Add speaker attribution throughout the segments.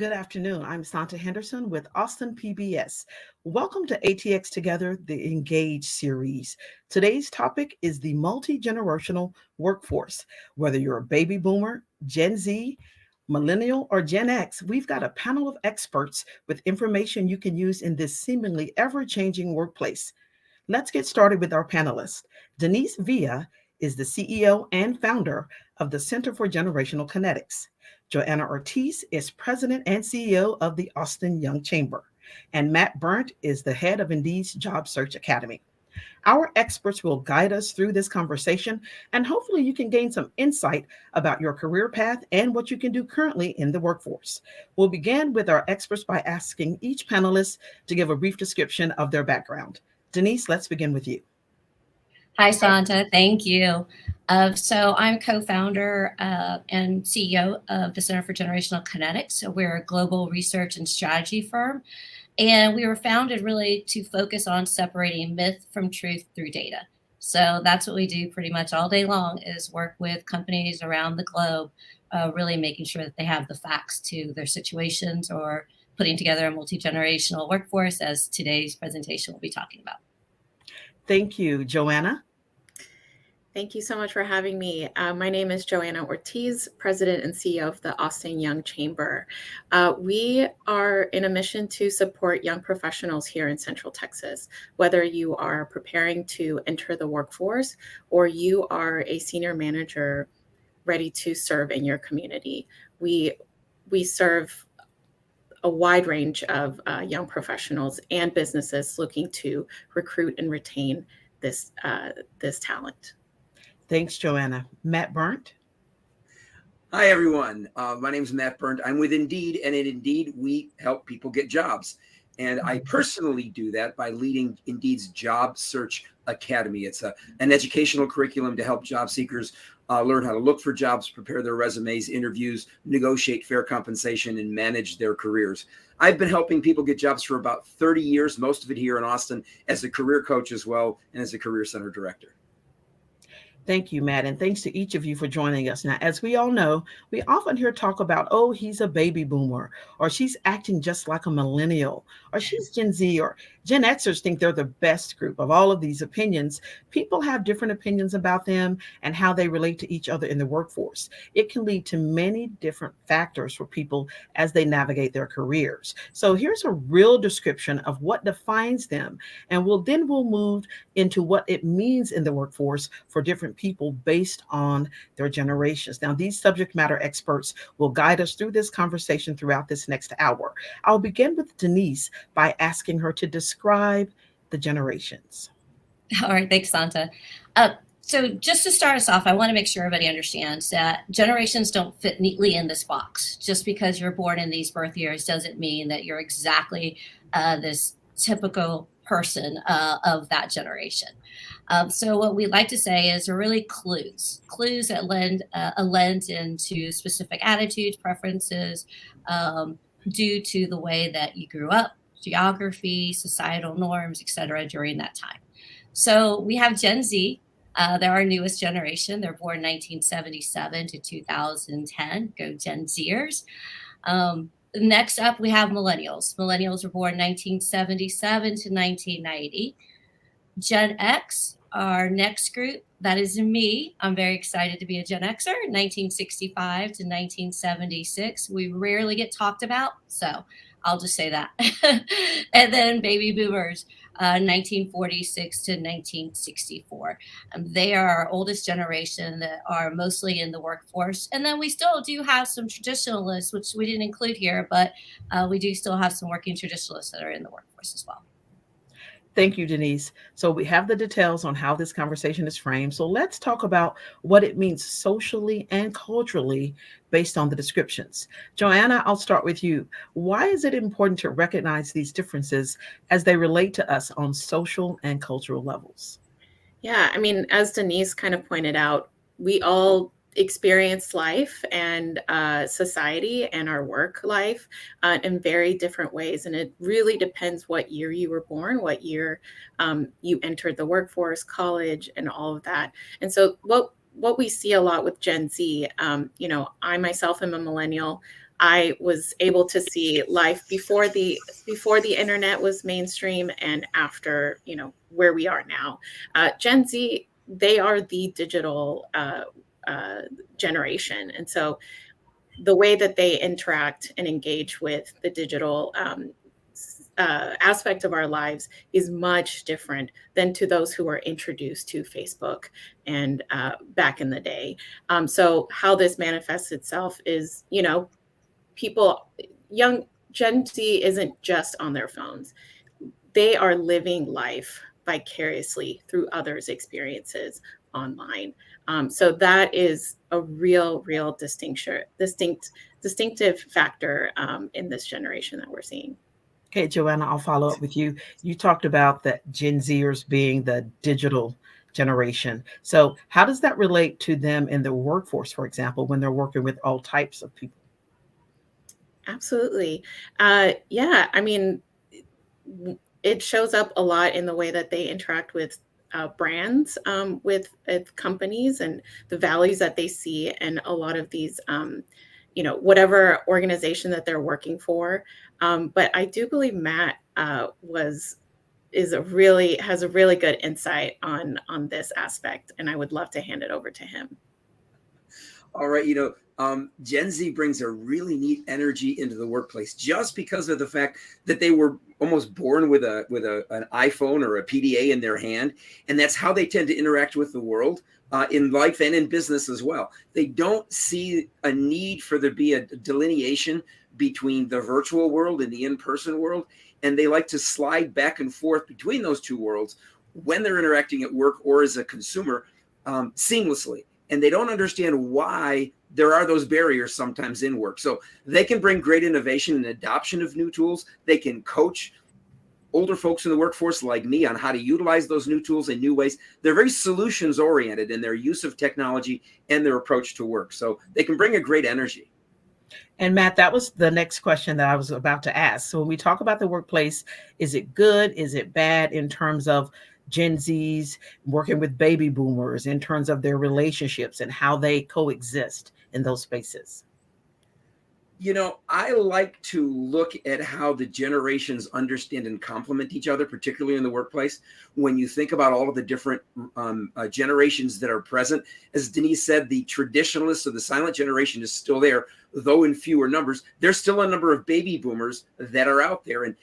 Speaker 1: Good afternoon. I'm Santa Henderson with Austin PBS. Welcome to ATX Together, the Engage series. Today's topic is the multi-generational workforce. Whether you're a baby boomer, Gen Z, millennial, or Gen X, we've got a panel of experts with information you can use in this seemingly ever-changing workplace. Let's get started with our panelists. Denise Villa is the CEO and founder of the Center for Generational Kinetics. Joanna Ortiz is president and CEO of the Austin Young Chamber. And Matt Burnt is the head of Indeed's Job Search Academy. Our experts will guide us through this conversation, and hopefully, you can gain some insight about your career path and what you can do currently in the workforce. We'll begin with our experts by asking each panelist to give a brief description of their background. Denise, let's begin with you.
Speaker 2: Hi, Santa. Thank you. So I'm co-founder and CEO of the Center for Generational Kinetics. So we're a global research and strategy firm. And we were founded really to focus on separating myth from truth through data. So that's what we do pretty much all day long is work with companies around the globe, really making sure that they have the facts to their situations or putting together a multi-generational workforce, as today's presentation will be talking about.
Speaker 1: Thank you, Joanna.
Speaker 3: Thank you so much for having me. My name is Joanna Ortiz, President and CEO of the Austin Young Chamber. We are in a mission to support young professionals here in Central Texas, whether you are preparing to enter the workforce or you are a senior manager ready to serve in your community. We serve a wide range of young professionals and businesses looking to recruit and retain this talent.
Speaker 1: Thanks, Joanna. Matt Burnt.
Speaker 4: Hi, everyone. My name is Matt Burnt. I'm with Indeed, and at Indeed, we help people get jobs. And I personally do that by leading Indeed's Job Search Academy. It's an educational curriculum to help job seekers learn how to look for jobs, prepare their resumes, interviews, negotiate fair compensation, and manage their careers. I've been helping people get jobs for about 30 years, most of it here in Austin, as a career coach as well, and as a career center director.
Speaker 1: Thank you, Matt, and thanks to each of you for joining us. Now, as we all know, we often hear talk about, oh, he's a baby boomer, or she's acting just like a millennial, or she's Gen Z, or Gen Xers think they're the best group of all of these opinions. People have different opinions about them and how they relate to each other in the workforce. It can lead to many different factors for people as they navigate their careers. So here's a real description of what defines them, and we'll move into what it means in the workforce for different people based on their generations. Now, these subject matter experts will guide us through this conversation throughout this next hour. I'll begin with Denise by asking her to describe the generations.
Speaker 2: All right, thanks, Santa. So just to start us off, I want to make sure everybody understands that generations don't fit neatly in this box. Just because you're born in these birth years doesn't mean that you're exactly this typical person of that generation. So what we like to say is they're really clues that lend a lens into specific attitudes, preferences, due to the way that you grew up, geography, societal norms, etc. during that time. So we have Gen Z. They're our newest generation. They're born 1977 to 2010. Go Gen Zers. Next up, we have millennials. Millennials were born 1977 to 1990. Gen X, our next group, that is me. I'm very excited to be a Gen Xer, 1965 to 1976. We rarely get talked about, so I'll just say that. And then baby boomers, 1946 to 1964. They are our oldest generation that are mostly in the workforce. And then we still do have some traditionalists, which we didn't include here, but we do still have some working traditionalists that are in the workforce as well.
Speaker 1: Thank you, Denise. So we have the details on how this conversation is framed. So let's talk about what it means socially and culturally based on the descriptions. Joanna, I'll start with you. Why is it important to recognize these differences as they relate to us on social and cultural levels?
Speaker 3: Yeah, I mean, as Denise kind of pointed out, we all experience life and society and our work life in very different ways. And it really depends what year you were born, what year you entered the workforce, college, and all of that. And so what we see a lot with Gen Z, I myself am a millennial. I was able to see life before the internet was mainstream and after, where we are now. Gen Z, they are the digital generation, and so the way that they interact and engage with the digital aspect of our lives is much different than to those who were introduced to Facebook and back in the day. So how this manifests itself is, people, young Gen Z isn't just on their phones. They are living life vicariously through others' experiences online. So that is a real distinctive factor in this generation that we're seeing.
Speaker 1: Okay, Joanna, I'll follow up with you. You talked about that Gen Zers being the digital generation. So, how does that relate to them in the workforce, for example, when they're working with all types of people?
Speaker 3: Absolutely. Yeah, I mean, it shows up a lot in the way that they interact with brands, with companies, and the values that they see, and a lot of these, whatever organization that they're working for. But I do believe Matt has a really good insight on this aspect, and I would love to hand it over to him.
Speaker 4: All right, Gen Z brings a really neat energy into the workplace just because of the fact that they were almost born with an iPhone or a PDA in their hand, and that's how they tend to interact with the world in life and in business as well. They don't see a need for there be a delineation between the virtual world and the in-person world, and they like to slide back and forth between those two worlds when they're interacting at work or as a consumer seamlessly. And they don't understand why there are those barriers sometimes in work. So they can bring great innovation and adoption of new tools. They can coach older folks in the workforce like me on how to utilize those new tools in new ways. They're very solutions oriented in their use of technology and their approach to work. So they can bring a great energy.
Speaker 1: And Matt, that was the next question that I was about to ask. So when we talk about the workplace, is it good? Is it bad in terms of Gen Zs working with baby boomers, in terms of their relationships and how they coexist in those spaces?
Speaker 4: I like to look at how the generations understand and complement each other, particularly in the workplace. When you think about all of the different generations that are present, as Denise said, the traditionalists of the silent generation is still there, though in fewer numbers. There's still a number of baby boomers that are out there. And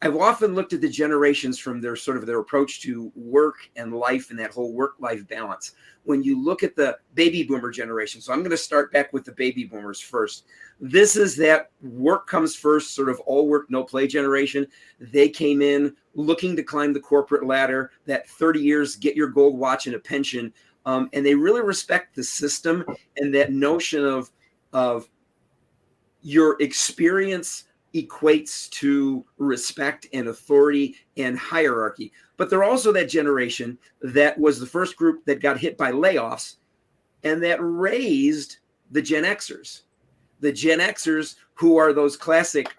Speaker 4: I've often looked at the generations from their approach to work and life and that whole work-life balance. When you look at the baby boomer generation, so I'm going to start back with the baby boomers first. This is that work comes first, sort of all work, no play generation. They came in looking to climb the corporate ladder, that 30 years, get your gold watch and a pension. And they really respect the system and that notion of your experience equates to respect and authority and hierarchy. But they're also that generation that was the first group that got hit by layoffs and that raised the Gen Xers. The Gen Xers, who are those classic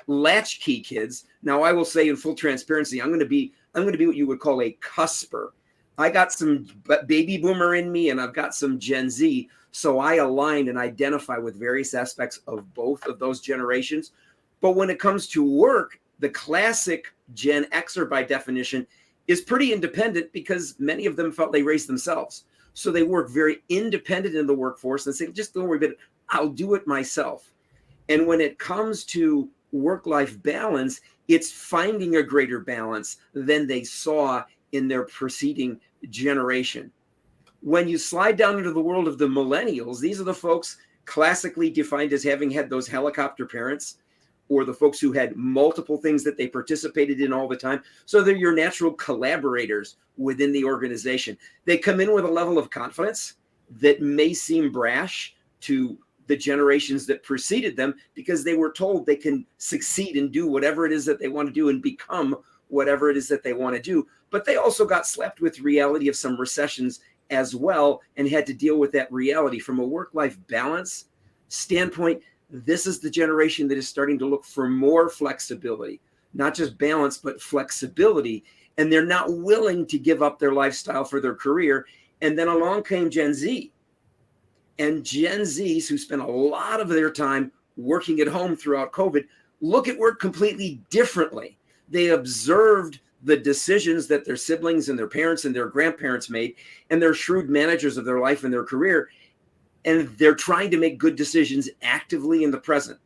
Speaker 4: latchkey kids. Now, I will say in full transparency, I'm going to be what you would call a cusper. I got some baby boomer in me, and I've got some Gen Z. So I align and identify with various aspects of both of those generations. But when it comes to work, the classic Gen Xer, by definition, is pretty independent because many of them felt they raised themselves. So they work very independent in the workforce and say, just don't worry about it, I'll do it myself. And when it comes to work-life balance, it's finding a greater balance than they saw in their preceding generation. When you slide down into the world of the millennials, these are the folks classically defined as having had those helicopter parents, or the folks who had multiple things that they participated in all the time. So they're your natural collaborators within the organization. They come in with a level of confidence that may seem brash to the generations that preceded them because they were told they can succeed and do whatever it is that they want to do and become whatever it is that they want to do. But they also got slapped with reality of some recessions as well and had to deal with that reality. From a work-life balance standpoint, this is the generation that is starting to look for more flexibility, not just balance, but flexibility. And they're not willing to give up their lifestyle for their career. And then along came Gen Z. And Gen Zs who spent a lot of their time working at home throughout COVID look at work completely differently. They observed the decisions that their siblings and their parents and their grandparents made, and they're shrewd managers of their life and their career, and they're trying to make good decisions actively in the present.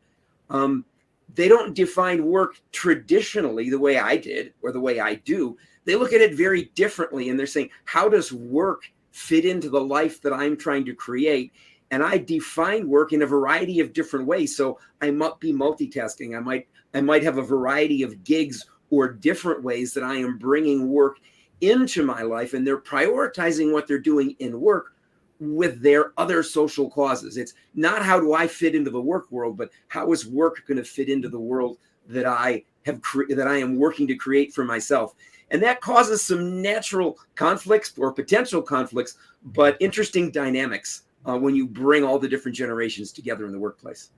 Speaker 4: They don't define work traditionally the way I did or the way I do. They look at it very differently, and they're saying, how does work fit into the life that I'm trying to create? And I define work in a variety of different ways. So I might be multitasking. I might have a variety of gigs or different ways that I am bringing work into my life, and they're prioritizing what they're doing in work with their other social causes. It's not how do I fit into the work world, but how is work going to fit into the world that I am working to create for myself. And that causes some natural conflicts or potential conflicts, but interesting dynamics when you bring all the different generations together in the workplace.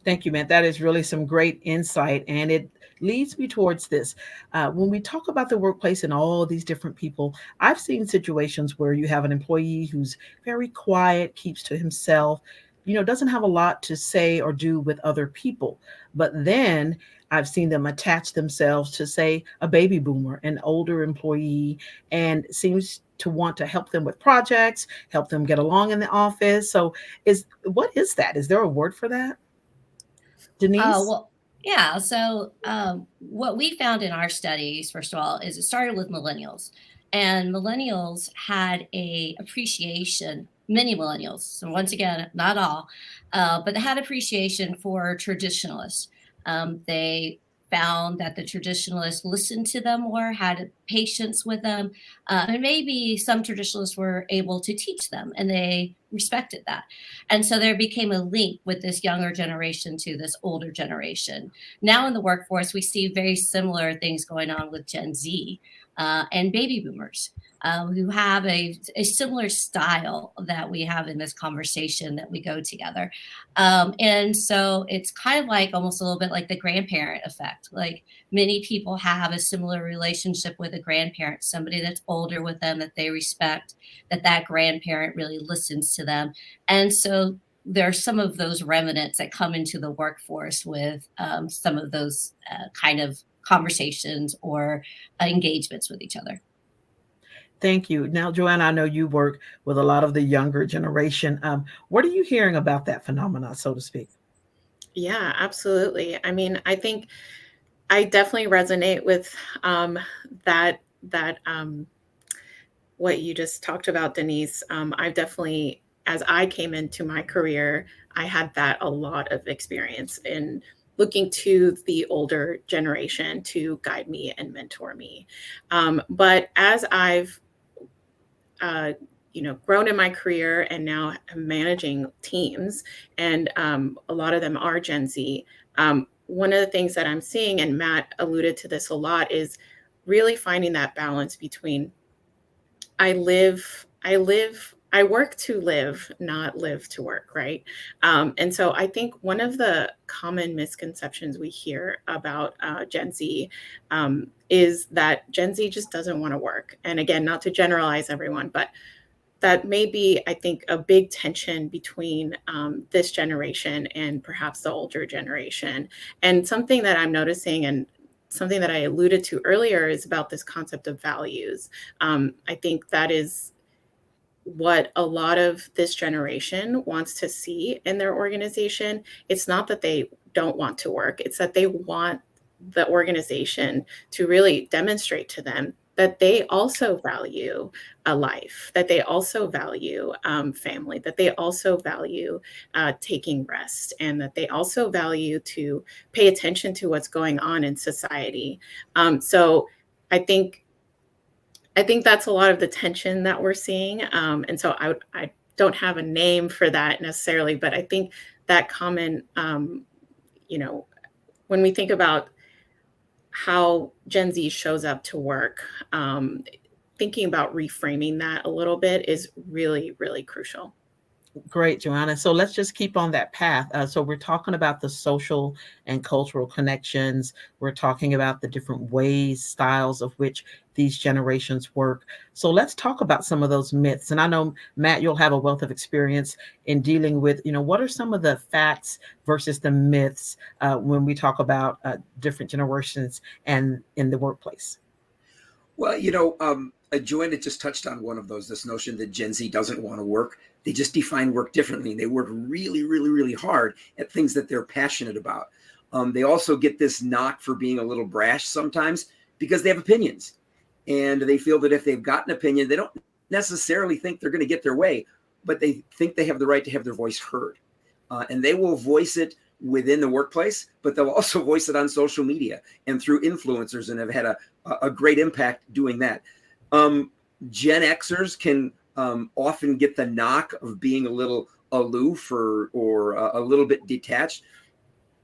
Speaker 1: Thank you, Matt. That is really some great insight. And it leads me towards this. When we talk about the workplace and all these different people, I've seen situations where you have an employee who's very quiet, keeps to himself, doesn't have a lot to say or do with other people. But then I've seen them attach themselves to, say, a baby boomer, an older employee, and seems to want to help them with projects, help them get along in the office. So what is that? Is there a word for that? Denise?
Speaker 2: Well, yeah. So, what we found in our studies, first of all, is it started with millennials, and millennials had a appreciation. Many millennials, so once again, not all, but they had appreciation for traditionalists. They found that the traditionalists listened to them more, had patience with them, and maybe some traditionalists were able to teach them, and they respected that. And so there became a link with this younger generation to this older generation. Now in the workforce, we see very similar things going on with Gen Z and baby boomers. Who have a similar style that we have in this conversation that we go together. And so it's kind of like almost a little bit like the grandparent effect. Like many people have a similar relationship with a grandparent, somebody that's older with them that they respect, that grandparent really listens to them. And so there are some of those remnants that come into the workforce with some of those kind of conversations or engagements with each other.
Speaker 1: Thank you. Now, Joanna, I know you work with a lot of the younger generation. What are you hearing about that phenomena, so to speak?
Speaker 3: Yeah, absolutely. I mean, I think I definitely resonate with that what you just talked about, Denise. I've definitely, as I came into my career, I had that a lot of experience in looking to the older generation to guide me and mentor me. But as I've grown in my career and now I'm managing teams, and a lot of them are Gen Z. One of the things that I'm seeing, and Matt alluded to this a lot, is really finding that balance between I work to live, not live to work, right? And so I think one of the common misconceptions we hear about Gen Z is that Gen Z just doesn't want to work. And again, not to generalize everyone, but that may be, I think, a big tension between this generation and perhaps the older generation. And something that I'm noticing, and something that I alluded to earlier, is about this concept of values. I think that is what a lot of this generation wants to see in their organization. It's not that they don't want to work, it's that they want the organization to really demonstrate to them that they also value a life, that they also value family, that they also value taking rest, and that they also value to pay attention to what's going on in society. So I think that's a lot of the tension that we're seeing. And so I don't have a name for that necessarily, but I think that common, when we think about how Gen Z shows up to work, thinking about reframing that a little bit is really, really crucial.
Speaker 1: Great, Joanna. So let's just keep on that path. So we're talking about the social and cultural connections. We're talking about the different ways, styles of which these generations work. So let's talk about some of those myths. And I know, Matt, you'll have a wealth of experience in dealing with, what are some of the facts versus the myths when we talk about different generations and in the workplace?
Speaker 4: Well, Joanna just touched on one of those, this notion that Gen Z doesn't want to work. They just define work differently. And they work really, really, really hard at things that they're passionate about. They also get this knock for being a little brash sometimes because they have opinions. And they feel that if they've got an opinion, they don't necessarily think they're going to get their way, but they think they have the right to have their voice heard. And they will voice it within the workplace, but they'll also voice it on social media and through influencers, and have had a great impact doing that. Gen Xers can often get the knock of being a little aloof or a little bit detached.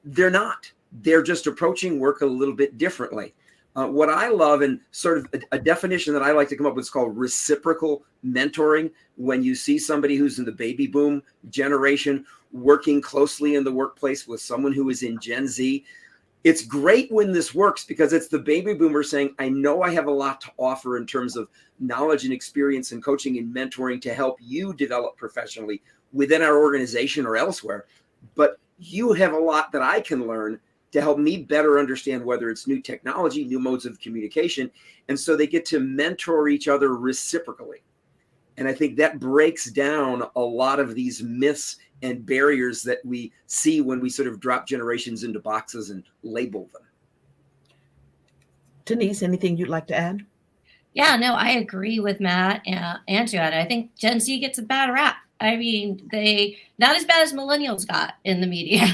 Speaker 4: They're not. They're just approaching work a little bit differently. What I love, and sort of a definition that I like to come up with, is called reciprocal mentoring. When you see somebody who's in the baby boom generation working closely in the workplace with someone who is in Gen Z, it's great when this works because it's the baby boomer saying, I know I have a lot to offer in terms of knowledge and experience and coaching and mentoring to help you develop professionally within our organization or elsewhere. But you have a lot that I can learn to help me better understand whether it's new technology, new modes of communication. And so they get to mentor each other reciprocally. And I think that breaks down a lot of these myths and barriers that we see when we sort of drop generations into boxes and label them.
Speaker 1: Denise, anything you'd like to add?
Speaker 2: Yeah, no, I agree with Matt and Joanna. I think Gen Z gets a bad rap. I mean, they not as bad as millennials got in the media,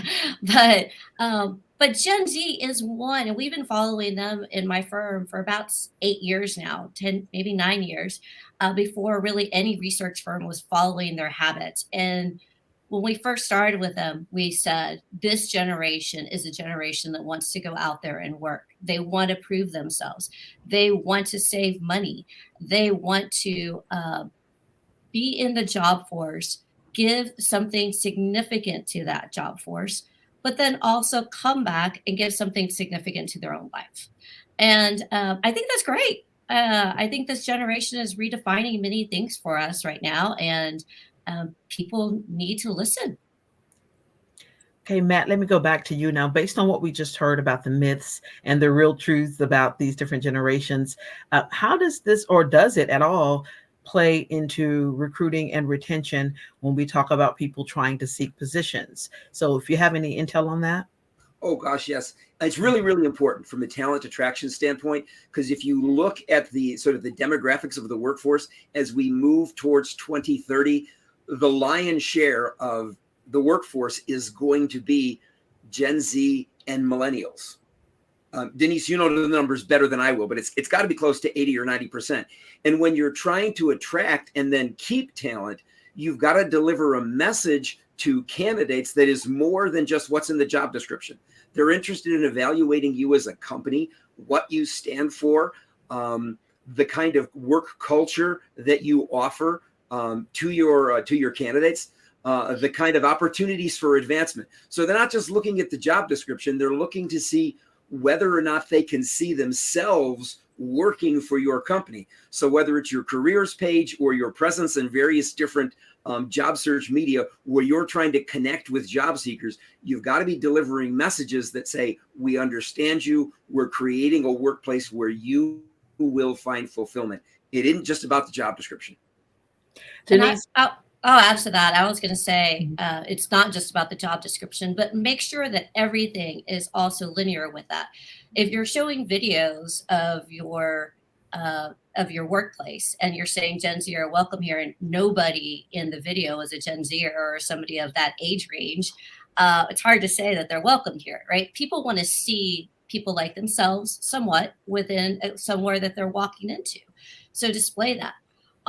Speaker 2: but Gen Z is one, and we've been following them in my firm for about 8 years now, 10, maybe 9 years, before really any research firm was following their habits. And when we first started with them, we said this generation is a generation that wants to go out there and work. They want to prove themselves. They want to save money. They want to be in the job force, give something significant to that job force, but then also come back and give something significant to their own life. And I think that's great. I think this generation is redefining many things for us right now, and people need to listen.
Speaker 1: Okay, Matt, let me go back to you now. Based on what we just heard about the myths and the real truths about these different generations, how does this, or does it at all, play into recruiting and retention when we talk about people trying to seek positions? So if you have any intel on that.
Speaker 4: Oh gosh, yes. It's really, really important from a talent attraction standpoint, because if you look at the sort of the demographics of the workforce as we move towards 2030, the lion's share of the workforce is going to be Gen Z and millennials. Denise, you know the numbers better than I will, but it's got to be close to 80 or 90%. And when you're trying to attract and then keep talent, you've got to deliver a message to candidates that is more than just what's in the job description. They're interested in evaluating you as a company, what you stand for, the kind of work culture that you offer to your candidates, the kind of opportunities for advancement. So they're not just looking at the job description; they're looking to see whether or not they can see themselves working for your company. So whether it's your careers page or your presence in various different job search media where you're trying to connect with job seekers, you've got to be delivering messages that say, we understand you, we're creating a workplace where you will find fulfillment. It isn't just about the job description.
Speaker 2: And
Speaker 1: Denise?
Speaker 2: I'll add to that. I was going to say it's not just about the job description, but make sure that everything is also linear with that. If you're showing videos of your workplace and you're saying Gen Z are welcome here, and nobody in the video is a Gen Z or somebody of that age range, it's hard to say that they're welcome here, right? People want to see people like themselves somewhat within somewhere that they're walking into. So display that.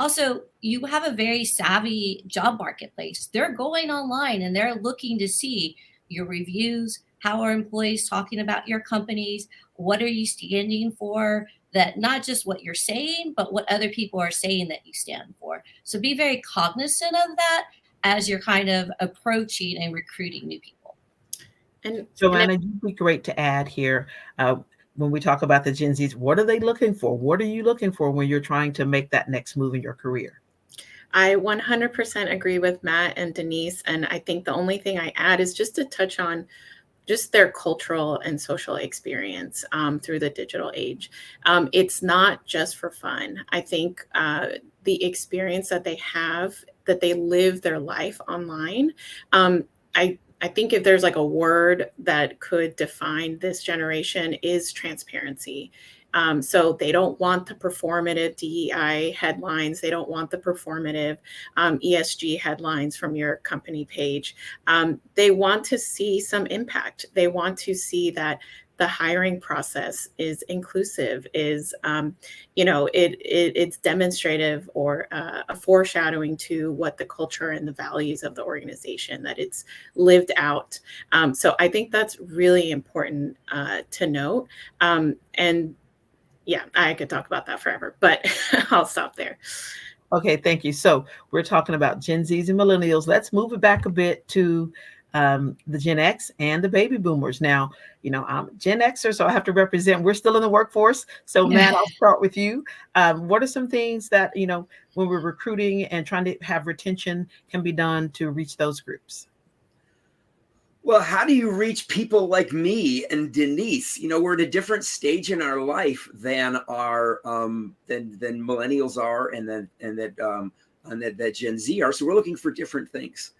Speaker 2: Also, you have a very savvy job marketplace. They're going online and they're looking to see your reviews. How are employees talking about your companies? What are you standing for? That not just what you're saying, but what other people are saying that you stand for. So be very cognizant of that. as you're kind of approaching and recruiting new people.
Speaker 3: And
Speaker 1: Joanna, you'd be great to add here. When we talk about the Gen Zs, what are they looking for? What are you looking for when you're trying to make that next move in your career?
Speaker 3: I 100% agree with Matt and Denise. And I think the only thing I add is just to touch on just their cultural and social experience through the digital age. It's not just for fun. I think the experience that they have, that they live their life online. I think if there's like a word that could define this generation is transparency. So they don't want the performative DEI headlines. They don't want the performative ESG headlines from your company page. They want to see some impact. They want to see that the hiring process is inclusive, is it's demonstrative or a foreshadowing to what the culture and the values of the organization, that it's lived out. So I think that's really important to note. And yeah, I could talk about that forever, but I'll stop there.
Speaker 1: Okay, thank you. So we're talking about Gen Zs and millennials. Let's move it back a bit to the Gen X and the baby boomers. Now, I'm Gen Xer, so I have to represent. We're still in the workforce. So, Matt, I'll start with you. What are some things that when we're recruiting and trying to have retention, can be done to reach those groups?
Speaker 4: Well, how do you reach people like me and Denise? We're at a different stage in our life than our than millennials are, and that Gen Z are. So we're looking for different things.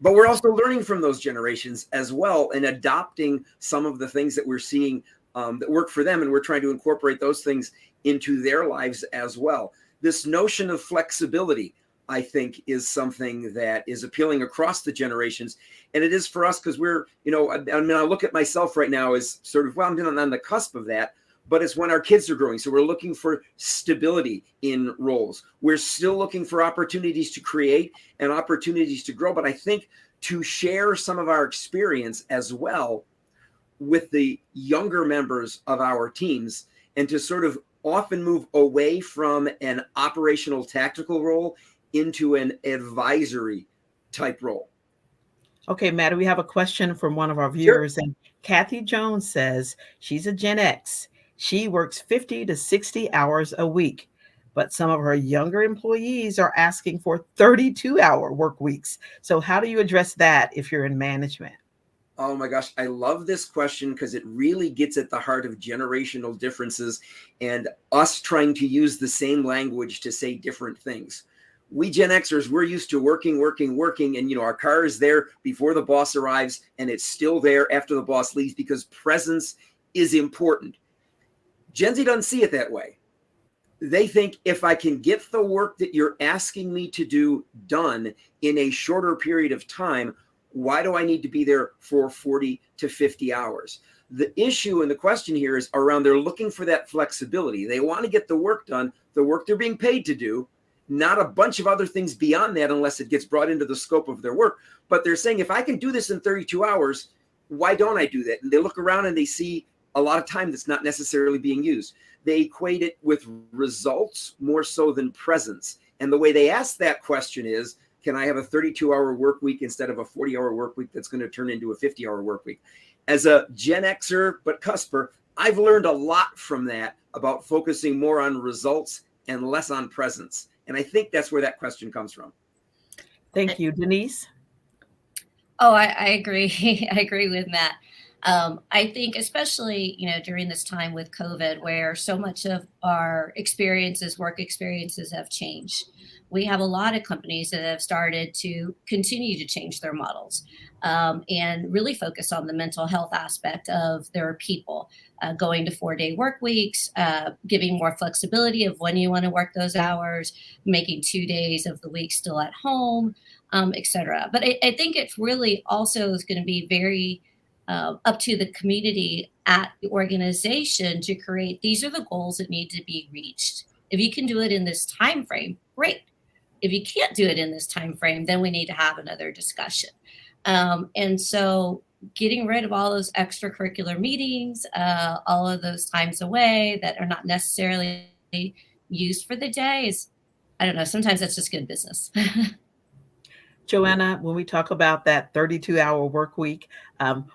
Speaker 4: But we're also learning from those generations as well and adopting some of the things that we're seeing that work for them, and we're trying to incorporate those things into their lives as well. This notion of flexibility, I think, is something that is appealing across the generations. And it is for us because we're, I look at myself right now as sort of, well, I'm on the cusp of that, but it's when our kids are growing. So we're looking for stability in roles. We're still looking for opportunities to create and opportunities to grow. But I think to share some of our experience as well with the younger members of our teams, and to sort of often move away from an operational tactical role into an advisory type role.
Speaker 1: Okay, Matt, we have a question from one of our
Speaker 4: Sure.
Speaker 1: viewers, and Kathy Jones says she's a Gen X. She works 50 to 60 hours a week, but some of her younger employees are asking for 32-hour work weeks. So, how do you address that if you're in management?
Speaker 4: Oh my gosh, I love this question because it really gets at the heart of generational differences and us trying to use the same language to say different things. We Gen Xers, we're used to working, and our car is there before the boss arrives, and it's still there after the boss leaves because presence is important. Gen Z doesn't see it that way. They think if I can get the work that you're asking me to do done in a shorter period of time, why do I need to be there for 40 to 50 hours? The issue and the question here is around they're looking for that flexibility. They want to get the work done, the work they're being paid to do, not a bunch of other things beyond that unless it gets brought into the scope of their work. But they're saying, if I can do this in 32 hours, why don't I do that? And they look around and they see a lot of time that's not necessarily being used. They equate it with results more so than presence. And the way they ask that question is, can I have a 32-hour work week instead of a 40-hour work week that's going to turn into a 50-hour work week? As a Gen Xer, but cusper, I've learned a lot from that about focusing more on results and less on presence. And I think that's where that question comes from.
Speaker 1: Thank you, Denise.
Speaker 2: Oh, I agree. I agree with Matt. I think especially, during this time with COVID, where so much of our work experiences have changed. We have a lot of companies that have started to continue to change their models and really focus on the mental health aspect of their people, going to 4-day work weeks, giving more flexibility of when you want to work those hours, making 2 days of the week still at home, et cetera. But I think it really also is going to be very up to the community at the organization to create, these are the goals that need to be reached. If you can do it in this time frame, great. If you can't do it in this time frame, then we need to have another discussion. And so getting rid of all those extracurricular meetings, all of those times away that are not necessarily used for the day is, I don't know, sometimes that's just good business.
Speaker 1: Joanna, when we talk about that 32-hour work week,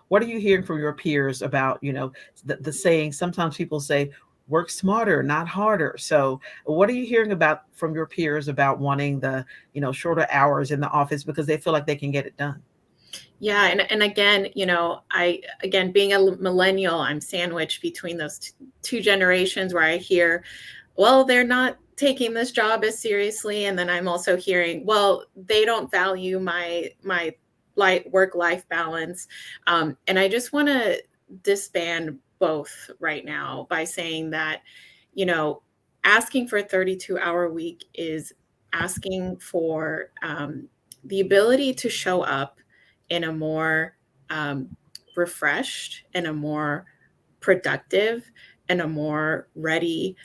Speaker 1: what are you hearing from your peers about, the saying, sometimes people say, work smarter, not harder. So what are you hearing about from your peers about wanting the, shorter hours in the office because they feel like they can get it done?
Speaker 3: Yeah, and again, being a millennial, I'm sandwiched between those two generations where I hear, well, they're not taking this job as seriously, and then I'm also hearing, well, they don't value my work life balance, and I just want to disband both right now by saying that, you know, asking for a 32-hour week is asking for the ability to show up in a more refreshed and a more productive and a more ready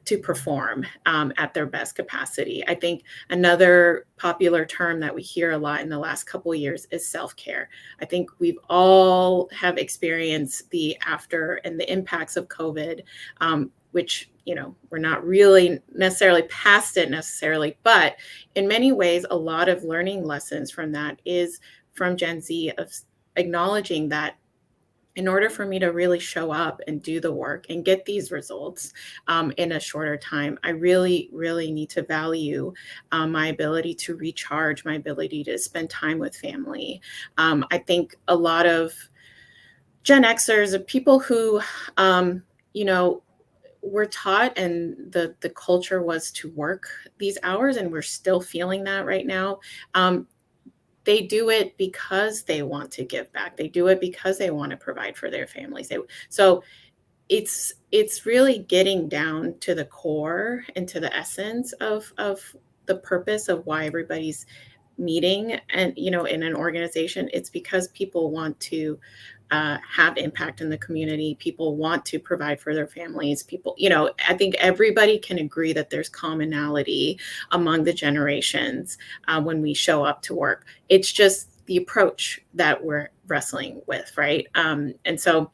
Speaker 3: to perform at their best capacity. I think another popular term that we hear a lot in the last couple of years is self-care. I think we've all have experienced the after and the impacts of COVID, which, we're not really necessarily past it necessarily, but in many ways, a lot of learning lessons from that is from Gen Z of acknowledging that in order for me to really show up and do the work and get these results in a shorter time, I really, really need to value my ability to recharge, my ability to spend time with family. I think a lot of Gen Xers are people who, were taught and the culture was to work these hours, and we're still feeling that right now. They do it because they want to give back. They do it because they want to provide for their families. So it's really getting down to the core and to the essence of the purpose of why everybody's meeting and in an organization. It's because people want to have impact in the community. People want to provide for their families. People, I think everybody can agree that there's commonality among the generations when we show up to work. It's just the approach that we're wrestling with, right? And so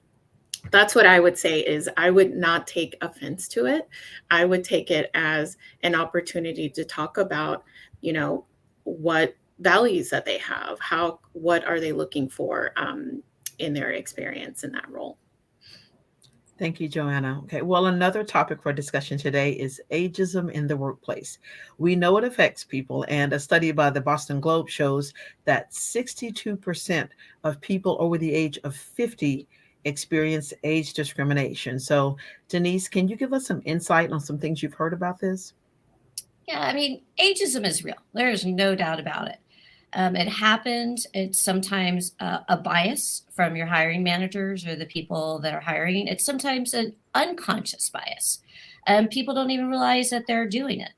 Speaker 3: that's what I would say is I would not take offense to it. I would take it as an opportunity to talk about, what values that they have, what are they looking for in their experience in that role.
Speaker 1: Thank you, Joanna. Okay, well, another topic for discussion today is ageism in the workplace. We know it affects people, and a study by the Boston Globe shows that 62% of people over the age of 50 experience age discrimination. So, Denise, can you give us some insight on some things you've heard about this?
Speaker 2: Yeah, I mean, ageism is real. There's no doubt about it. It happens. It's sometimes a bias from your hiring managers or the people that are hiring. It's sometimes an unconscious bias. People don't even realize that they're doing it.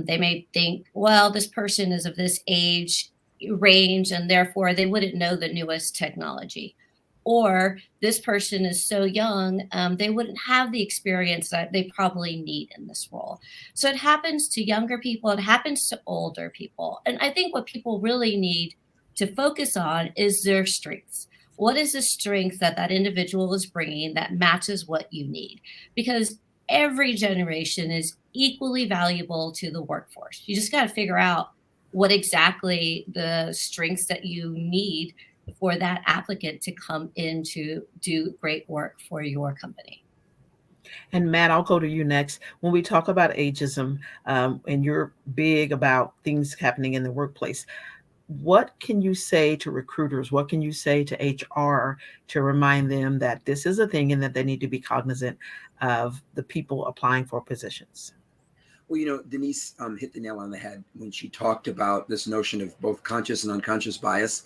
Speaker 2: They may think, well, this person is of this age range, and therefore they wouldn't know the newest technology. Or this person is so young, they wouldn't have the experience that they probably need in this role. So it happens to younger people, it happens to older people. And I think what people really need to focus on is their strengths. What is the strength that that individual is bringing that matches what you need? Because every generation is equally valuable to the workforce. You just got to figure out what exactly the strengths that you need for that applicant to come in to do great work for your company.
Speaker 1: And Matt, I'll go to you next. When we talk about ageism, and you're big about things happening in the workplace, what can you say to recruiters? What can you say to HR to remind them that this is a thing and that they need to be cognizant of the people applying for positions?
Speaker 4: Well, Denise hit the nail on the head when she talked about this notion of both conscious and unconscious bias.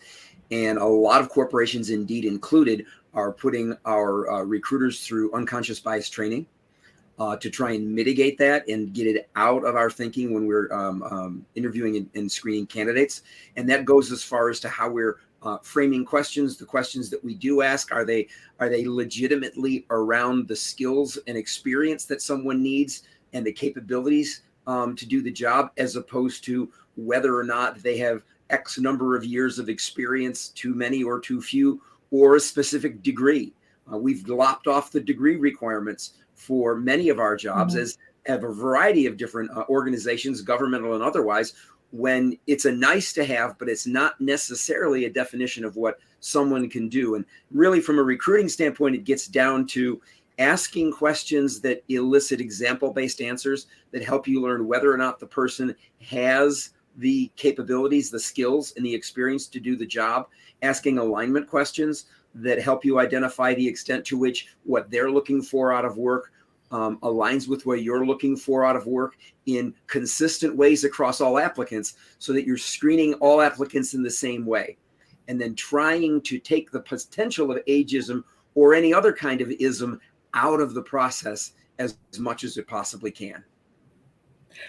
Speaker 4: And a lot of corporations, indeed included, are putting our recruiters through unconscious bias training to try and mitigate that and get it out of our thinking when we're interviewing and screening candidates. And that goes as far as to how we're framing questions. The questions that we do ask, are they legitimately around the skills and experience that someone needs and the capabilities to do the job, as opposed to whether or not they have X number of years of experience, too many or too few, or a specific degree. We've lopped off the degree requirements for many of our jobs,
Speaker 1: Mhm.
Speaker 4: as have a variety of different organizations, governmental and otherwise, when it's a nice to have, but it's not necessarily a definition of what someone can do. And really, from a recruiting standpoint, it gets down to asking questions that elicit example-based answers that help you learn whether or not the person has the capabilities, the skills, and the experience to do the job, asking alignment questions that help you identify the extent to which what they're looking for out of work aligns with what you're looking for out of work in consistent ways across all applicants, so that you're screening all applicants in the same way. And then trying to take the potential of ageism or any other kind of ism out of the process as much as it possibly can.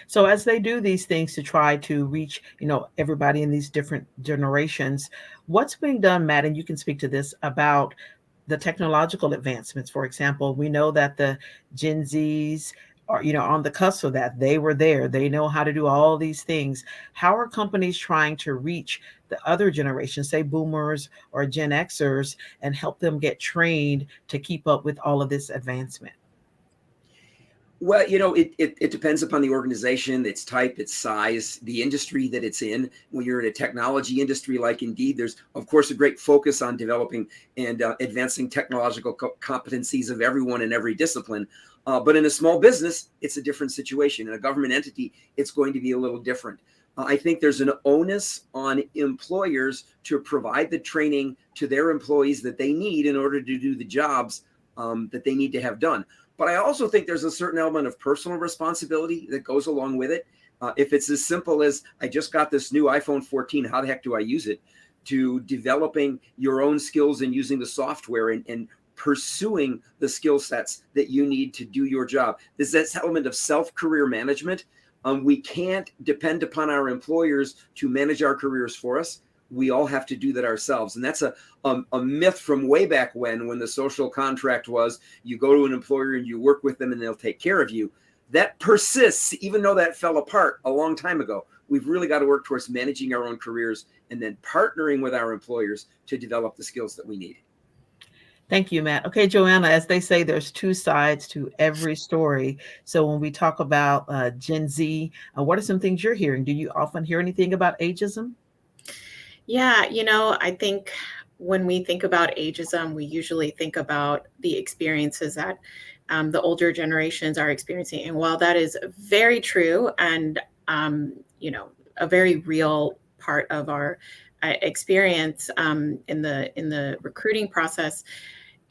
Speaker 1: So as they do these things to try to reach, everybody in these different generations, what's being done, Matt, and you can speak to this, about the technological advancements? For example, we know that the Gen Zs are, on the cusp of that. They were there. They know how to do all these things. How are companies trying to reach the other generations, say boomers or Gen Xers, and help them get trained to keep up with all of this advancement?
Speaker 4: Well, it depends upon the organization, its type, its size, the industry that it's in. When you're in a technology industry like Indeed, there's, of course, a great focus on developing and advancing technological competencies of everyone in every discipline. But in a small business, it's a different situation. In a government entity, it's going to be a little different. I think there's an onus on employers to provide the training to their employees that they need in order to do the jobs that they need to have done. But I also think there's a certain element of personal responsibility that goes along with it. If it's as simple as, I just got this new iPhone 14, how the heck do I use it? To developing your own skills and using the software and pursuing the skill sets that you need to do your job. There's this element of self-career management. We can't depend upon our employers to manage our careers for us. We all have to do that ourselves. And that's a myth from way back when the social contract was, you go to an employer and you work with them and they'll take care of you. That persists, even though that fell apart a long time ago. We've really got to work towards managing our own careers and then partnering with our employers to develop the skills that we need.
Speaker 1: Thank you, Matt. Okay, Joanna, as they say, there's two sides to every story. So when we talk about Gen Z, what are some things you're hearing? Do you often hear anything about ageism?
Speaker 3: Yeah, I think when we think about ageism, we usually think about the experiences that the older generations are experiencing. And while that is very true and, a very real part of our experience in the recruiting process,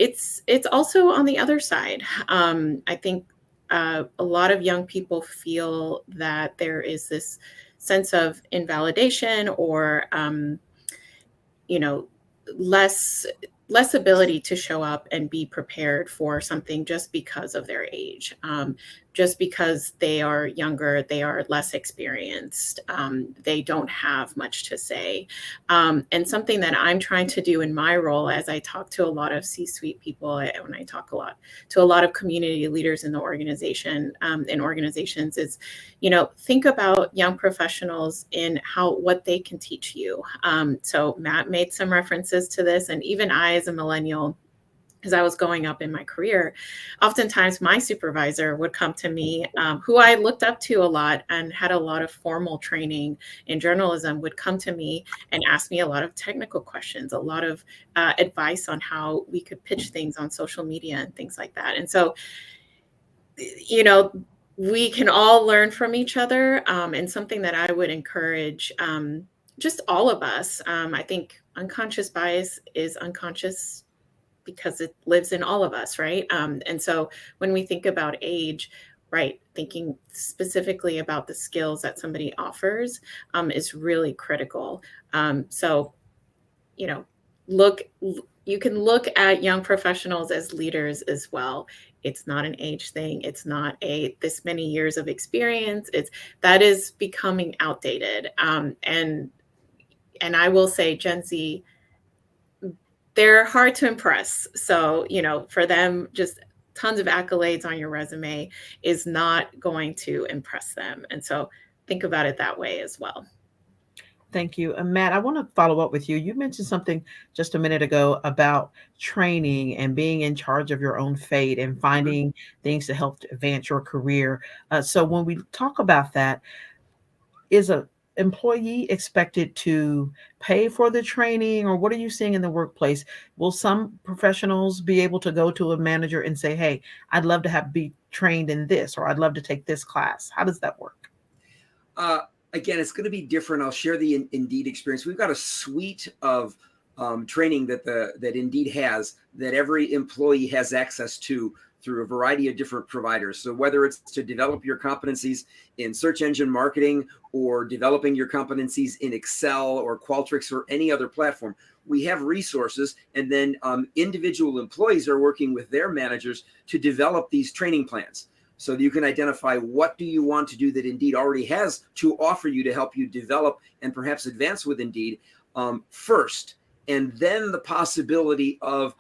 Speaker 3: it's also on the other side. I think a lot of young people feel that there is this sense of invalidation or less ability to show up and be prepared for something just because of their age. Just because they are younger, they are less experienced, they don't have much to say. And something that I'm trying to do in my role as I talk to a lot of C-suite people, when I talk to a lot of community leaders in the organization, in organizations, is, think about young professionals in what they can teach you. So Matt made some references to this, and even I, as a millennial, as I was going up in my career, oftentimes my supervisor would come to me, who I looked up to a lot and had a lot of formal training in journalism, would come to me and ask me a lot of technical questions, a lot of advice on how we could pitch things on social media and things like that. And so, we can all learn from each other. And something that I would encourage just all of us, I think unconscious bias is unconscious because it lives in all of us, right? And so when we think about age, right, thinking specifically about the skills that somebody offers is really critical. So, you can look at young professionals as leaders as well. It's not an age thing. It's not this many years of experience. That is becoming outdated. And I will say Gen Z, they're hard to impress. So, for them, just tons of accolades on your resume is not going to impress them. And so think about it that way as well.
Speaker 1: Thank you. Matt, I want to follow up with you. You mentioned something just a minute ago about training and being in charge of your own fate and
Speaker 4: Mhm.
Speaker 1: finding things to help to advance your career. So when we talk about that, is a employee expected to pay for the training, or what are you seeing in the workplace? Will some professionals be able to go to a manager and say, "Hey, I'd love to have be trained in this, or I'd love to take this class"? How does that work?
Speaker 4: Uh, Again, it's going to be different. I'll share the Indeed experience. We've got a suite of training that Indeed has, that every employee has access to through a variety of different providers. So whether it's to develop your competencies in search engine marketing, or developing your competencies in Excel or Qualtrics or any other platform, we have resources. And then individual employees are working with their managers to develop these training plans, so that you can identify what do you want to do that Indeed already has to offer you to help you develop and perhaps advance with Indeed first. And then the possibility of,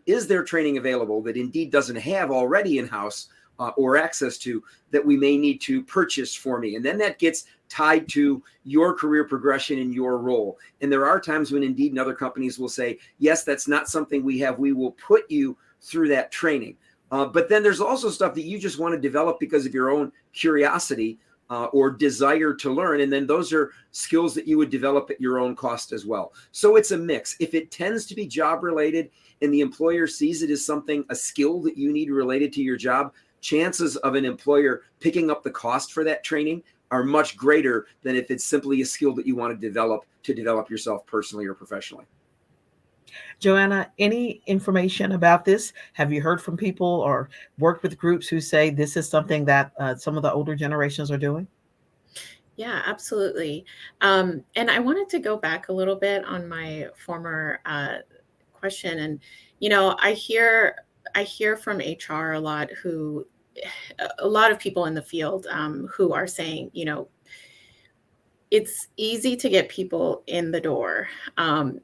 Speaker 4: is there training available that Indeed doesn't have already in-house or access to, that we may need to purchase for me. And then that gets tied to your career progression in your role. And there are times when Indeed and other companies will say, yes, that's not something we have. We will put you through that training. But then there's also stuff that you just want to develop because of your own curiosity or desire to learn. And then those are skills that you would develop at your own cost as well. So it's a mix. If it tends to be job related and the employer sees it as a skill that you need related to your job, chances of an employer picking up the cost for that training are much greater than if it's simply a skill that you want to develop yourself personally or professionally.
Speaker 1: Joanna, any information about this? Have you heard from people or worked with groups who say this is something that some of the older generations are doing?
Speaker 3: Yeah, absolutely. And I wanted to go back a little bit on my former question. And, I hear from HR a lot of people in the field who are saying, it's easy to get people in the door. The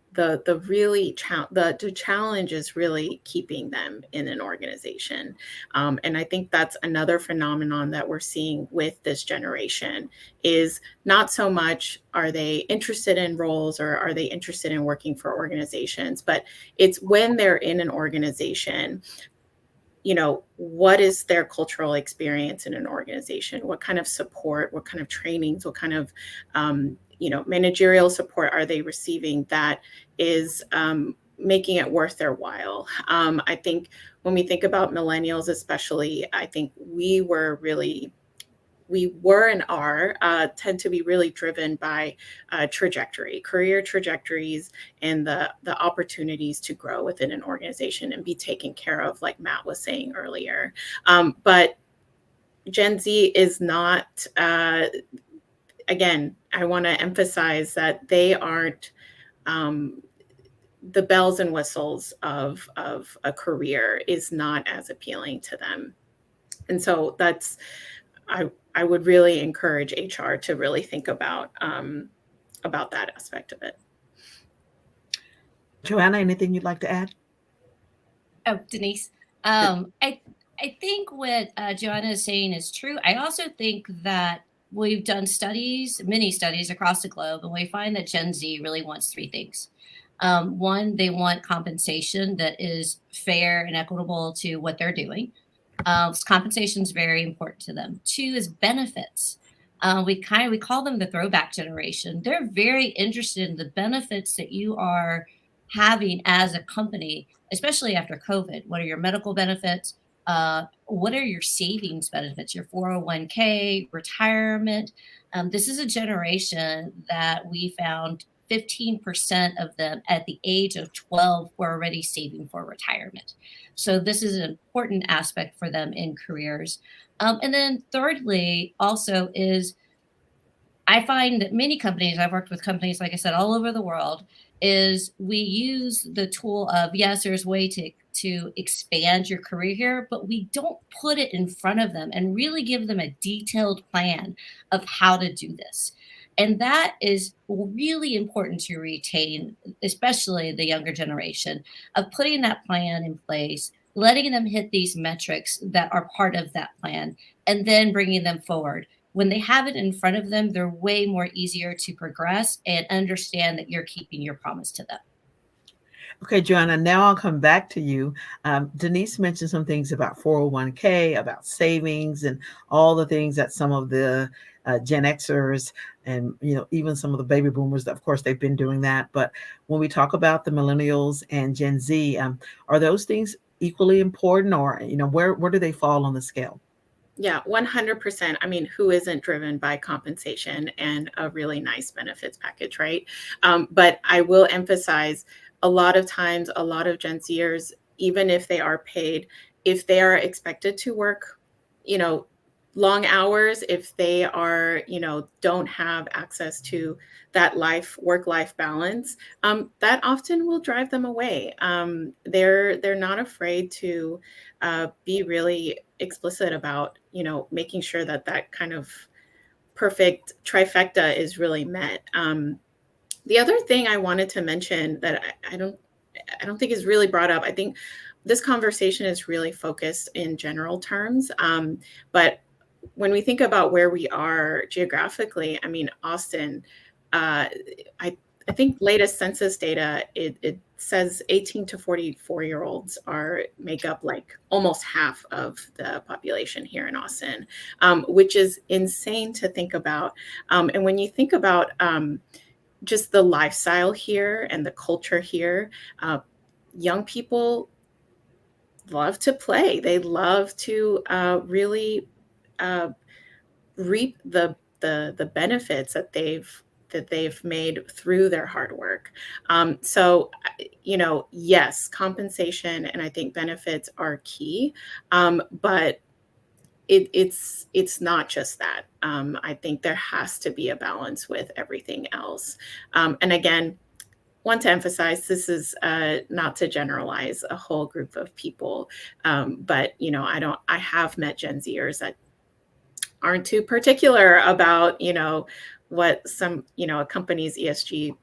Speaker 3: challenge is really keeping them in an organization, and I think that's another phenomenon that we're seeing with this generation. Is not so much are they interested in roles or are they interested in working for organizations, but it's when they're in an organization, what is their cultural experience in an organization? What kind of support, what kind of trainings, what kind of, managerial support are they receiving that is making it worth their while? I think when we think about millennials, especially, I think we were and are tend to be really driven by career trajectories, and the opportunities to grow within an organization and be taken care of, like Matt was saying earlier. But Gen Z is not. Again, I want to emphasize that they aren't the bells and whistles of a career is not as appealing to them, and so I would really encourage HR to really think about that aspect of it.
Speaker 1: Joanna, anything you'd like to add?
Speaker 2: Oh, Denise. I think what Joanna is saying is true. I also think that we've done many studies across the globe, and we find that Gen Z really wants three things. One, they want compensation that is fair and equitable to what they're doing. Compensation is very important to them. Two is benefits. We call them the throwback generation. They're very interested in the benefits that you are having as a company, especially after COVID. What are your medical benefits? What are your savings benefits? Your 401k, retirement. This is a generation that we found 15% of them at the age of 12 were already saving for retirement. So this is an important aspect for them in careers. And then thirdly, also is I find that many companies, I've worked with companies, like I said, all over the world, is we use the tool of, yes, there's a way to expand your career here, but we don't put it in front of them and really give them a detailed plan of how to do this. And that is really important to retain, especially the younger generation, of putting that plan in place, letting them hit these metrics that are part of that plan, and then bringing them forward. When they have it in front of them, they're way more easier to progress and understand that you're keeping your promise to them.
Speaker 1: Okay, Joanna, now I'll come back to you. Denise mentioned some things about 401k, about savings, and all the things that some of the Gen Xers and even some of the baby boomers, of course, they've been doing that. But when we talk about the millennials and Gen Z, are those things equally important, or where do they fall on the scale?
Speaker 3: Yeah, 100%. I mean, who isn't driven by compensation and a really nice benefits package, right? But I will emphasize a lot of times, a lot of Gen Zers, even if they are paid, if they are expected to work, you know, long hours, if they are, don't have access to that work life balance, that often will drive them away. They're not afraid to be really explicit about, making sure that that kind of perfect trifecta is really met. The other thing I wanted to mention that I don't think is really brought up. I think this conversation is really focused in general terms, but when we think about where we are geographically, I mean, Austin, uh, I think latest census data, it says 18 to 44-year-olds make up like almost half of the population here in Austin, which is insane to think about. And when you think about just the lifestyle here and the culture here, young people love to play. They love to really uh, reap the benefits that they've made through their hard work. So, yes, compensation and I think benefits are key, but it's not just that. I think there has to be a balance with everything else. And again, want to emphasize this is not to generalize a whole group of people, but I have met Gen Zers that aren't too particular about what some a company's ESG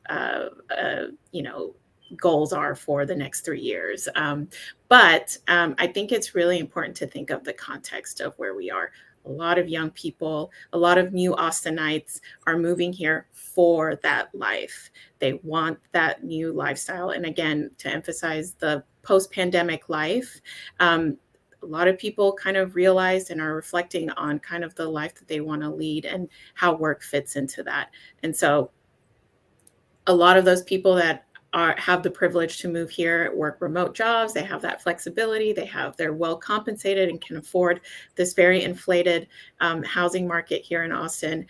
Speaker 3: goals are for the next 3 years. But I think it's really important to think of the context of where we are. A lot of young people, a lot of new Austinites are moving here for that life. They want that new lifestyle. And again, to emphasize the post-pandemic life, a lot of people kind of realized and are reflecting on kind of the life that they want to lead and how work fits into that. And so a lot of those people that have the privilege to move here work remote jobs. They have that flexibility. They're well compensated and can afford this very inflated housing market here in Austin.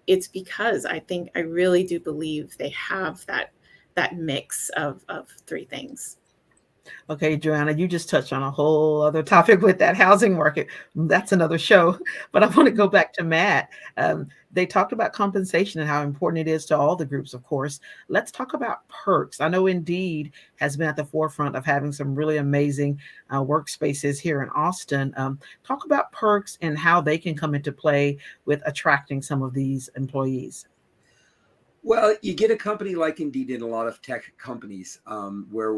Speaker 3: It's because I really do believe they have that mix of three things.
Speaker 1: Okay, Joanna, you just touched on a whole other topic with that housing market. That's another show. But I want to go back to Matt. They talked about compensation and how important it is to all the groups, of course. Let's talk about perks. I know Indeed has been at the forefront of having some really amazing workspaces here in Austin. Talk about perks and how they can come into play with attracting some of these employees.
Speaker 4: Well, you get a company like Indeed and a lot of tech companies where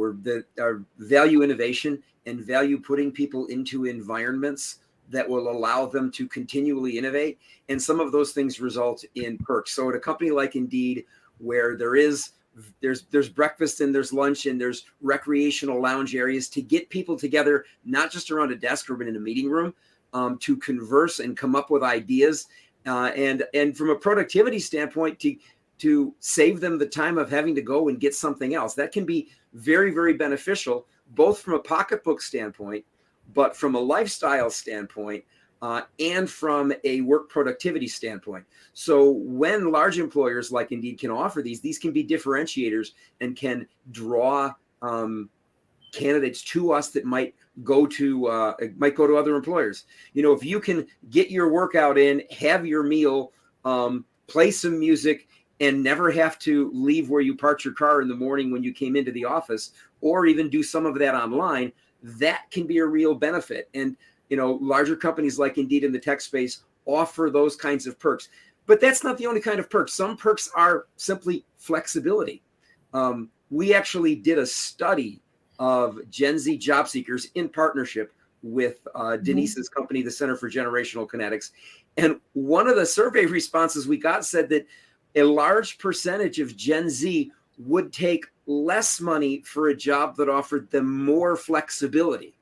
Speaker 4: our value innovation and value putting people into environments that will allow them to continually innovate. And some of those things result in perks. So at a company like Indeed, where there's breakfast and there's lunch and there's recreational lounge areas to get people together, not just around a desk or in a meeting room, to converse and come up with ideas. And from a productivity standpoint, to save them the time of having to go and get something else. That can be very, very beneficial, both from a pocketbook standpoint, but from a lifestyle standpoint, and from a work productivity standpoint. So when large employers like Indeed can offer these can be differentiators and can draw candidates to us that might go to other employers. If you can get your workout in, have your meal, play some music, and never have to leave where you parked your car in the morning when you came into the office, or even do some of that online, that can be a real benefit. And, larger companies like Indeed in the tech space offer those kinds of perks. But that's not the only kind of perks. Some perks are simply flexibility. We actually did a study of Gen Z job seekers in partnership with Denise's company, the Center for Generational Kinetics. And one of the survey responses we got said that a large percentage of Gen Z would take less money for a job that offered them more flexibility.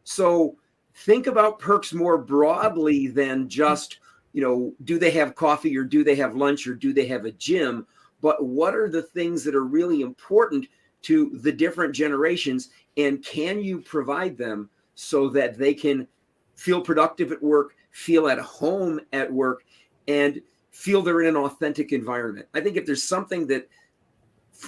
Speaker 4: So think about perks more broadly than just, do they have coffee or do they have lunch or do they have a gym? But what are the things that are really important to the different generations? And can you provide them so that they can feel productive at work, feel at home at work, and feel they're in an authentic environment? I think if there's something that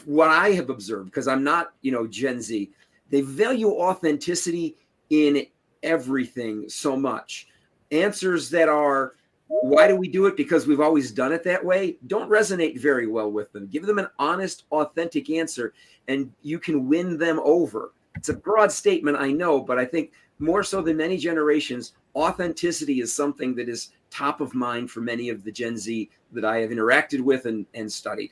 Speaker 4: what I have observed, because I'm not, Gen Z, they value authenticity in everything so much. Answers that are, why do we do it? Because we've always done it that way, don't resonate very well with them. Give them an honest, authentic answer, and you can win them over. It's a broad statement, I know, but I think more so than many generations, authenticity is something that is top of mind for many of the Gen Z that I have interacted with and studied.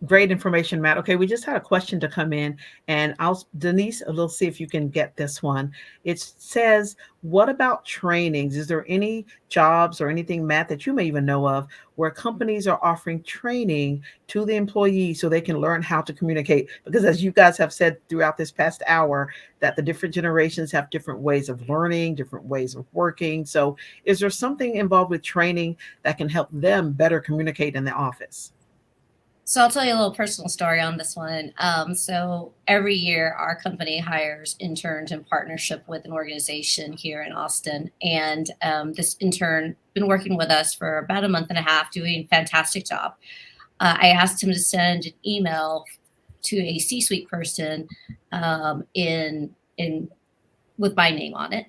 Speaker 1: Great information, Matt. Okay, we just had a question to come in, and Denise, we'll see if you can get this one. It says, what about trainings? Is there any jobs or anything, Matt, that you may even know of where companies are offering training to the employees so they can learn how to communicate? Because as you guys have said throughout this past hour, that the different generations have different ways of learning, different ways of working. So is there something involved with training that can help them better communicate in the office?
Speaker 2: So I'll tell you a little personal story on this one. So every year, our company hires interns in partnership with an organization here in Austin, and this intern been working with us for about a month and a half, doing a fantastic job. I asked him to send an email to a C-suite person in with my name on it.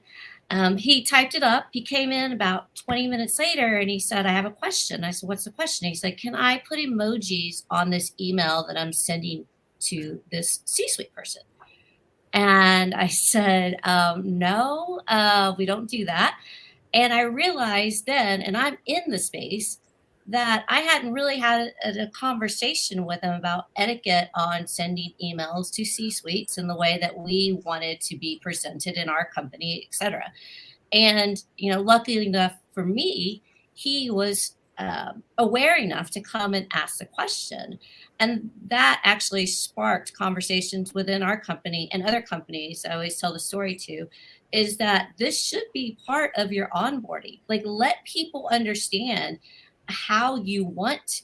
Speaker 2: He typed it up. He came in about 20 minutes later and he said, I have a question. I said, what's the question? He said, can I put emojis on this email that I'm sending to this C-suite person? And I said, no, we don't do that. And I realized then, and I'm in the space, that I hadn't really had a conversation with him about etiquette on sending emails to C-suites and the way that we wanted to be presented in our company, et cetera. And, luckily enough for me, he was aware enough to come and ask the question. And that actually sparked conversations within our company and other companies I always tell the story to, is that this should be part of your onboarding. Like, let people understand how you want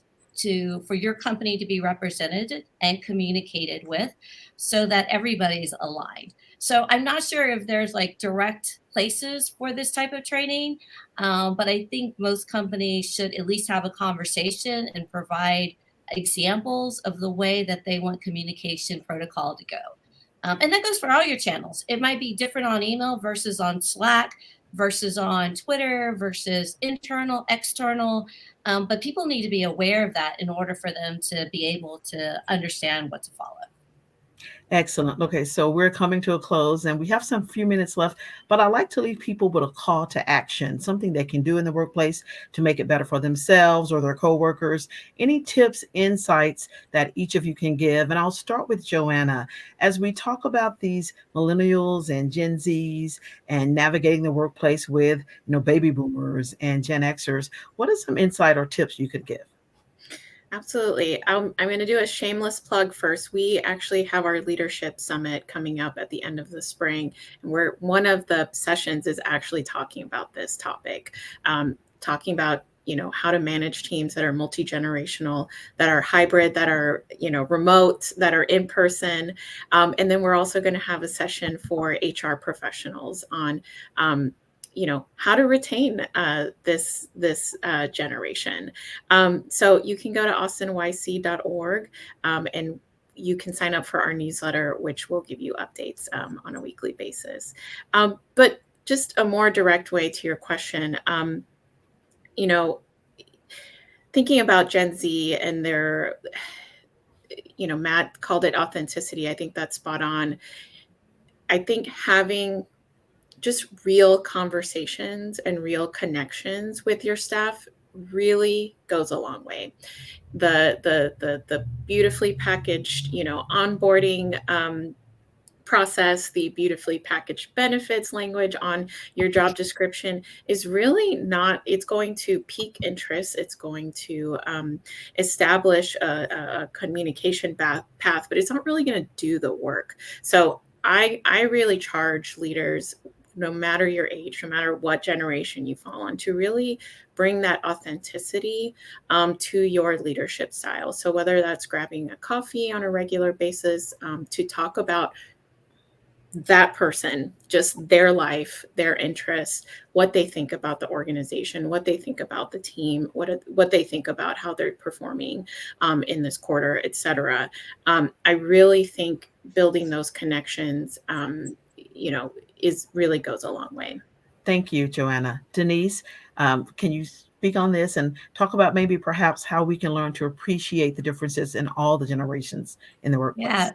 Speaker 2: for your company to be represented and communicated with so that everybody's aligned. So I'm not sure if there's like direct places for this type of training, but I think most companies should at least have a conversation and provide examples of the way that they want communication protocol to go. And that goes for all your channels. It might be different on email versus on Slack versus on Twitter versus internal, external. But people need to be aware of that in order for them to be able to understand what to follow.
Speaker 1: Excellent. Okay, so we're coming to a close and we have some few minutes left, but I like to leave people with a call to action, something they can do in the workplace to make it better for themselves or their coworkers. Any tips, insights that each of you can give? And I'll start with Joanna. As we talk about these millennials and Gen Zs and navigating the workplace with, baby boomers and Gen Xers, what are some insight or tips you could give?
Speaker 3: Absolutely. I'm going to do a shameless plug first. We actually have our leadership summit coming up at the end of the spring, and where one of the sessions is actually talking about this topic, talking about how to manage teams that are multi-generational, that are hybrid, that are remote, that are in person, and then we're also going to have a session for HR professionals on how to retain this generation. So you can go to austinYC.org and you can sign up for our newsletter, which will give you updates on a weekly basis. But just a more direct way to your question, thinking about Gen Z and their, Matt called it authenticity. I think that's spot on. I think having just real conversations and real connections with your staff really goes a long way. The beautifully packaged, onboarding process, the beautifully packaged benefits language on your job description is really not, it's going to pique interest. It's going to establish a communication path, but it's not really going to do the work. So I really charge leaders, no matter your age, no matter what generation you fall on, to really bring that authenticity to your leadership style. So whether that's grabbing a coffee on a regular basis to talk about that person, just their life, their interests, what they think about the organization, what they think about the team, what they think about how they're performing in this quarter, et cetera. I really think building those connections, is really goes a long way.
Speaker 1: Thank you, Joanna. Denise, can you speak on this and talk about maybe perhaps how we can learn to appreciate the differences in all the generations in the workplace?
Speaker 2: Yeah,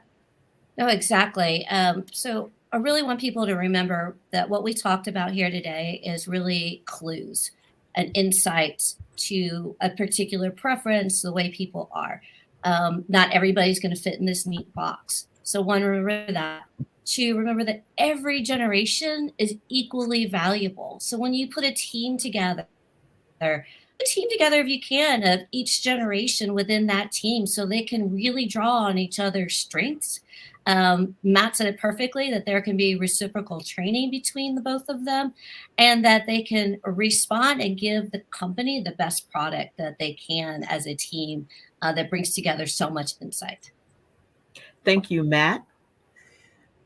Speaker 2: no, exactly. So I really want people to remember that what we talked about here today is really clues and insights to a particular preference, the way people are. Not everybody's going to fit in this neat box. So, one, remember that. Two, remember that every generation is equally valuable. So, when you put a team together, if you can of each generation within that team so they can really draw on each other's strengths. Matt said it perfectly that there can be reciprocal training between the both of them and that they can respond and give the company the best product that they can as a team that brings together so much insight.
Speaker 1: Thank you, Matt.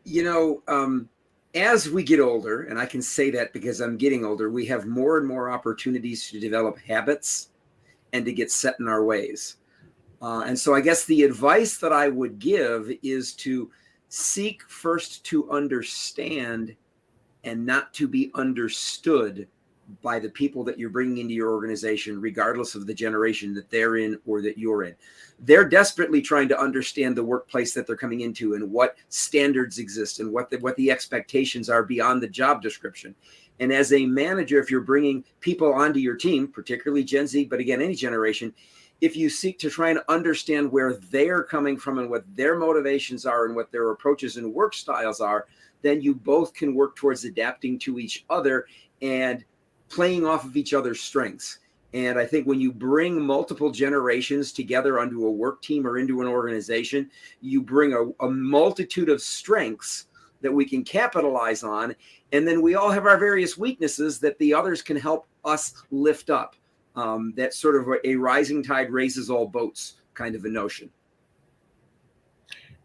Speaker 4: You know, as we get older, and I can say that because I'm getting older, we have more and more opportunities to develop habits and to get set in our ways. And so I guess the advice that I would give is to seek first to understand and not to be understood by the people that you're bringing into your organization, regardless of the generation that they're in or that you're in. They're desperately trying to understand the workplace that they're coming into and what standards exist and what the expectations are beyond the job description. And as a manager, if you're bringing people onto your team, particularly Gen Z, but again, any generation, if you seek to try and understand where they're coming from and what their motivations are and what their approaches and work styles are, then you both can work towards adapting to each other and playing off of each other's strengths. And I think when you bring multiple generations together onto a work team or into an organization, you bring a multitude of strengths that we can capitalize on. And then we all have our various weaknesses that the others can help us lift up. That's sort of a rising tide raises all boats kind of a notion.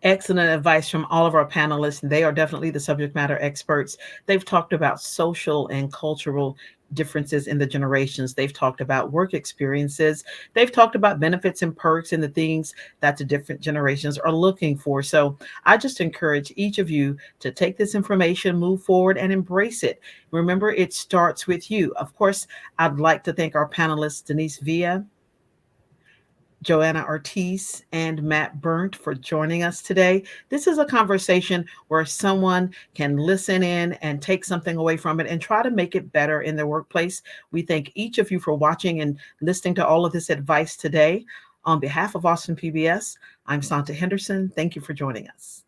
Speaker 1: Excellent advice from all of our panelists. They are definitely the subject matter experts. They've talked about social and cultural differences in the generations. They've talked about work experiences. They've talked about benefits and perks and the things that the different generations are looking for. So I just encourage each of you to take this information, move forward, and embrace it. Remember, it starts with you. Of course, I'd like to thank our panelists, Denise Villa, Joanna Ortiz, and Matt Burnt for joining us today. This is a conversation where someone can listen in and take something away from it and try to make it better in their workplace. We thank each of you for watching and listening to all of this advice today. On behalf of Austin PBS, I'm Santa Henderson. Thank you for joining us.